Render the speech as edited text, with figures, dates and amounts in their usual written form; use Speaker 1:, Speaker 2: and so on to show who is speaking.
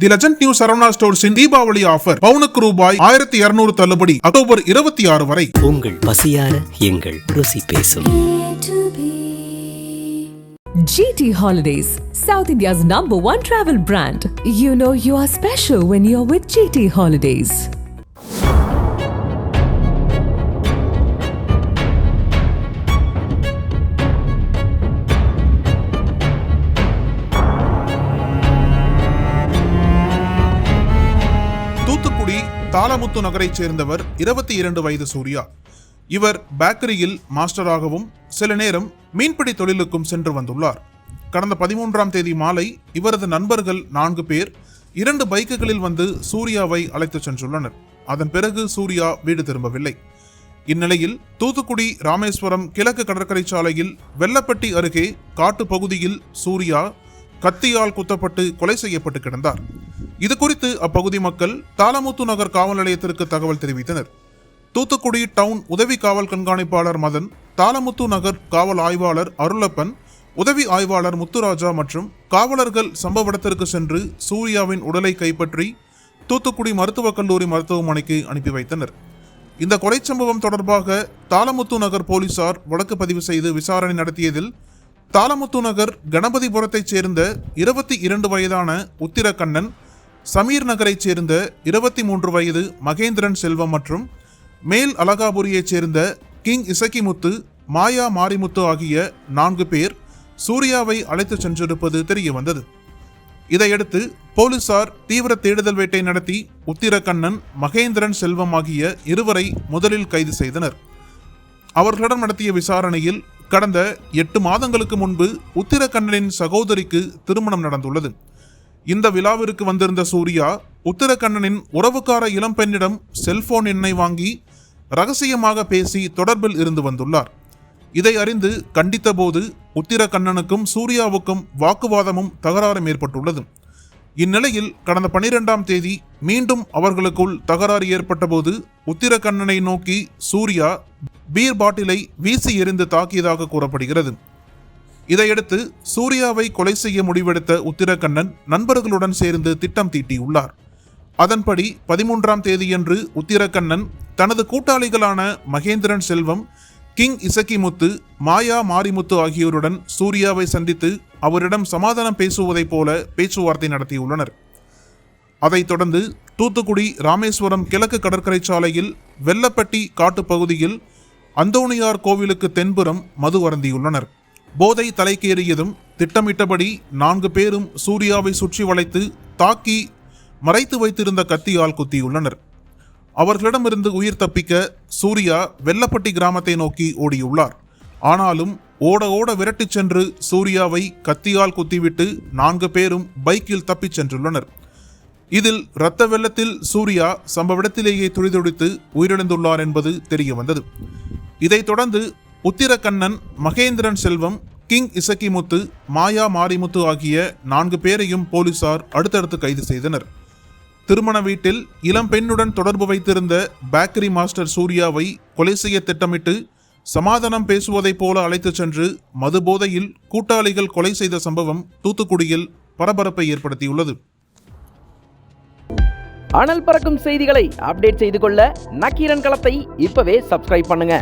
Speaker 1: தி legend new Saravana ஸ்டோர்ஸின் Deepavali offer பவுனுக்கு ரூபாய் 1200 தள்ளுபடி அக்டோபர் 26 வரை.
Speaker 2: உங்கள் பசியார எங்கள் ருசி பேசும்.
Speaker 3: GT Holidays, South India's #1 travel brand. You know you are special when you're with GT Holidays.
Speaker 1: Thoothukudi Thalamuthu நகரைச் சேர்ந்தவர் 22 வயது சூர்யா. இவர் பேக்கரியில் மாஸ்டராகவும் சில நேரம் மீன்பிடி தொழிலுக்கும் சென்று வந்துள்ளார். கடந்த 13ஆம் தேதி மாலை இவரது நண்பர்கள் 4 பேர் 2 பைக்குகளில் வந்து சூர்யாவை அழைத்துச் சென்றுள்ளனர். அதன் பிறகு சூர்யா வீடு திரும்பவில்லை. இந்நிலையில் தூத்துக்குடி ராமேஸ்வரம் கிழக்கு கடற்கரை சாலையில் வெள்ளப்பட்டி அருகே காட்டு பகுதியில் சூர்யா கத்தியால் குத்தப்பட்டு கொலை செய்யப்பட்டு கிடந்தார். இது குறித்து அப்பகுதி மக்கள் தாளமுத்து நகர் காவல் நிலையத்திற்கு தகவல் தெரிவித்தனர். தூத்துக்குடி டவுன் உதவி காவல் கண்காணிப்பாளர் மதன், தாளமுத்து நகர் காவல் ஆய்வாளர் அருளப்பன், உதவி ஆய்வாளர் முத்துராஜா மற்றும் காவலர்கள் சம்பவ இடத்திற்கு சென்று சூர்யாவின் உடலை கைப்பற்றி தூத்துக்குடி மருத்துவக் கல்லூரி மருத்துவமனைக்கு அனுப்பி வைத்தனர். இந்த கொலை சம்பவம் தொடர்பாக தாளமுத்து நகர் போலீசார் வழக்கு பதிவு செய்து விசாரணை நடத்தியதில் தாளமுத்து நகர் கணபதிபுரத்தைச் சேர்ந்த 22 வயதான உத்திரக்கண்ணன், சமீர் நகரைச் சேர்ந்த 23 வயது மகேந்திரன் செல்வம் மற்றும் மேல் அலகாபுரியைச் சேர்ந்த கிங் இசக்கிமுத்து, மாயா மாரிமுத்து ஆகிய 4 பேர் சூர்யாவை அழைத்து சென்றிருப்பது தெரிய வந்தது. இதையடுத்து போலீசார் தீவிர தேடுதல் வேட்டை நடத்தி உத்திரக்கண்ணன், மகேந்திரன் செல்வம் ஆகிய இருவரை முதலில் கைது செய்தனர். அவர்களிடம் நடத்திய விசாரணையில் கடந்த 8 மாதங்களுக்கு முன்பு உத்திரக்கண்ணனின் சகோதரிக்கு திருமணம் நடந்துள்ளது. இந்த விழாவிற்கு வந்திருந்த சூர்யா உத்திரக்கண்ணனின் உறவுக்கார இளம்பெண்ணிடம் செல்போன் எண்ணை வாங்கி ரகசியமாக பேசி தொடர்பில் இருந்து வந்துள்ளார். இதை அறிந்து கண்டித்த போது உத்திரக்கண்ணனுக்கும் சூர்யாவுக்கும் வாக்குவாதமும் தகராறும் ஏற்பட்டுள்ளது. இந்நிலையில் கடந்த 12ஆம் தேதி மீண்டும் அவர்களுக்குள் தகராறு ஏற்பட்ட போது உத்திரக்கண்ணனை நோக்கி சூர்யா பீர் பாட்டிலை வீசி எறிந்து தாக்கியதாக கூறப்படுகிறது. இதையடுத்து சூர்யாவை கொலை செய்ய முடிவெடுத்த உத்திரக்கண்ணன் நண்பர்களுடன் சேர்ந்து திட்டம் தீட்டியுள்ளார். அதன்படி 13ஆம் தேதியன்று உத்திரக்கண்ணன் தனது கூட்டாளிகளான மகேந்திரன் செல்வம், கிங் இசக்கிமுத்து, மாயா மாரிமுத்து ஆகியோருடன் சூர்யாவை சந்தித்து அவரிடம் சமாதானம் பேசுவதைப் போல பேச்சுவார்த்தை நடத்தியுள்ளனர். அதைத் தொடர்ந்து தூத்துக்குடி ராமேஸ்வரம் கிழக்கு கடற்கரை சாலையில் வெள்ளப்பட்டி காட்டுப்பகுதியில் அந்தோணியார் கோவிலுக்கு தென்புறம் மது அருந்தியுள்ளனர். போதை தலைக்கேறியதும் திட்டமிட்டபடி 4 பேரும் சூர்யாவை சுற்றி வளைத்து தாக்கி மறைத்து வைத்திருந்த கத்தியால் குத்தியுள்ளனர். அவர்களிடமிருந்து உயிர் தப்பிக்க சூர்யா வெள்ளப்பட்டி கிராமத்தை நோக்கி ஓடியுள்ளார். ஆனாலும் ஓட ஓட விரட்டிச் சென்று சூர்யாவை கத்தியால் குத்திவிட்டு 4 பேரும் பைக்கில் தப்பிச் சென்றுள்ளனர். இதில் இரத்த வெள்ளத்தில் சூர்யா சம்பவ இடத்திலேயே துடிதுடித்து உயிரிழந்துள்ளார் என்பது தெரிய வந்தது. இதைத் தொடர்ந்து உத்திரக்கண்ணன், மகேந்திரன் செல்வம், கிங் இசக்கிமுத்து, மாயா மாரிமுத்து ஆகிய 4 பேரையும் போலீசார் அடுத்தடுத்து கைது செய்தனர். திருமண வீட்டில் இளம் பெண்ணுடன் தொடர்பு வைத்திருந்த பேக்கரி மாஸ்டர் சூர்யாவை கொலை செய்ய திட்டமிட்டு சமாதானம் பேசுவதைப் போல அழைத்துச் சென்று மது போதையில் கூட்டாளிகள் கொலை செய்த சம்பவம் தூத்துக்குடியில் பரபரப்பை ஏற்படுத்தியுள்ளது.
Speaker 4: அனல் பறக்கும் செய்திகளை அப்டேட் செய்து கொள்ள நக்கீரன் களத்தை இப்பவே சப்ஸ்கிரைப் பண்ணுங்க.